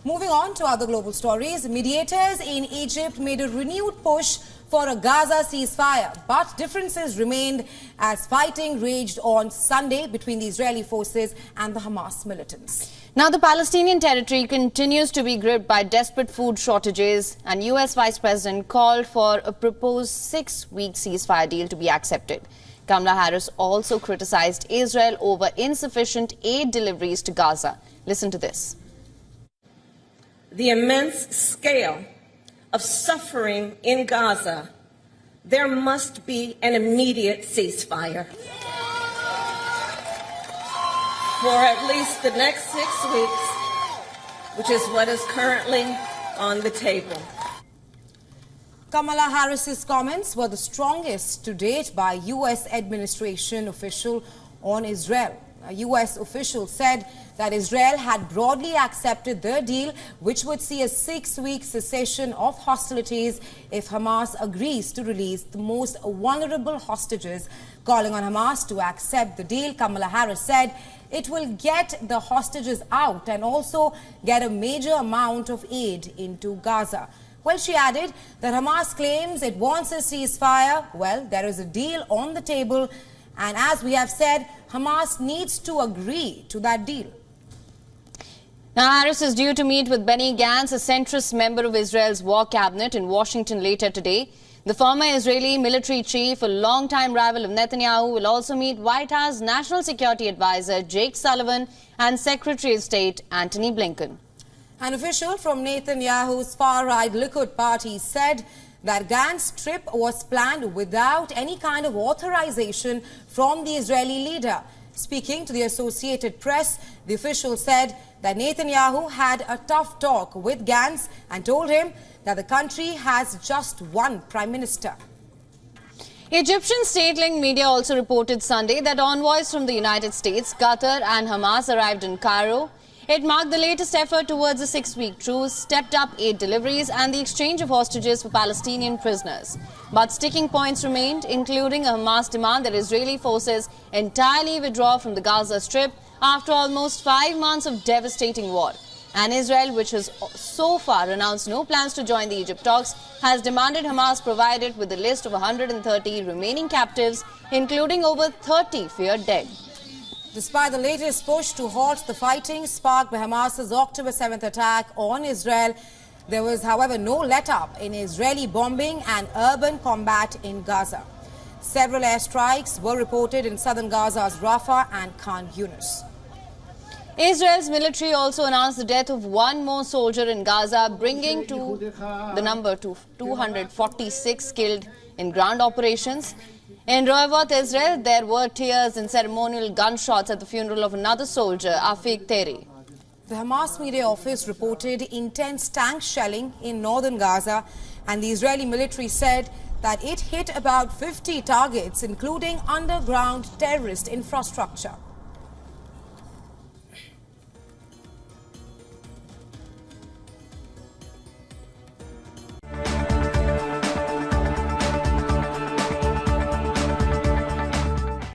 Moving on to other global stories, mediators in Egypt made a renewed push for a Gaza ceasefire, but differences remained as fighting raged on Sunday between the Israeli forces and the Hamas militants. Now, the Palestinian territory continues to be gripped by desperate food shortages, and U.S. Vice President called for a proposed 6-week ceasefire deal to be accepted. Kamala Harris also criticized Israel over insufficient aid deliveries to Gaza. Listen to this. The immense scale of suffering in Gaza, there must be an immediate ceasefire. For at least the next 6 weeks, which is what is currently on the table. Kamala Harris's comments were the strongest to date by U.S. administration official on Israel. A U.S. official said that Israel had broadly accepted the deal, which would see a 6-week cessation of hostilities if Hamas agrees to release the most vulnerable hostages. Calling on Hamas to accept the deal, Kamala Harris said it will get the hostages out and also get a major amount of aid into Gaza. Well, she added that Hamas claims it wants a ceasefire. Well, there is a deal on the table, and as we have said, Hamas needs to agree to that deal. Now, Harris is due to meet with Benny Gantz, a centrist member of Israel's war cabinet, in Washington later today. The former Israeli military chief, a longtime rival of Netanyahu, will also meet White House National Security Advisor Jake Sullivan and Secretary of State Antony Blinken. An official from Netanyahu's far-right Likud party said that Gantz's trip was planned without any kind of authorization from the Israeli leader. Speaking to the Associated Press, the official said that Netanyahu had a tough talk with Gantz and told him that the country has just one prime minister. Egyptian state-linked media also reported Sunday that envoys from the United States, Qatar and Hamas arrived in Cairo. It marked the latest effort towards a 6-week truce, stepped up aid deliveries and the exchange of hostages for Palestinian prisoners. But sticking points remained, including a Hamas demand that Israeli forces entirely withdraw from the Gaza Strip after almost 5 months of devastating war. And Israel, which has so far announced no plans to join the Egypt talks, has demanded Hamas provide it with a list of 130 remaining captives, including over 30 feared dead. Despite the latest push to halt the fighting sparked by Hamas's October 7th attack on Israel, there was, however, no let-up in Israeli bombing and urban combat in Gaza. Several airstrikes were reported in southern Gaza's Rafah and Khan Yunis. Israel's military also announced the death of one more soldier in Gaza, bringing the number to 246 killed in ground operations. In Rehovot, Israel, there were tears and ceremonial gunshots at the funeral of another soldier, Afiq Teri. The Hamas media office reported intense tank shelling in northern Gaza, and the Israeli military said that it hit about 50 targets, including underground terrorist infrastructure.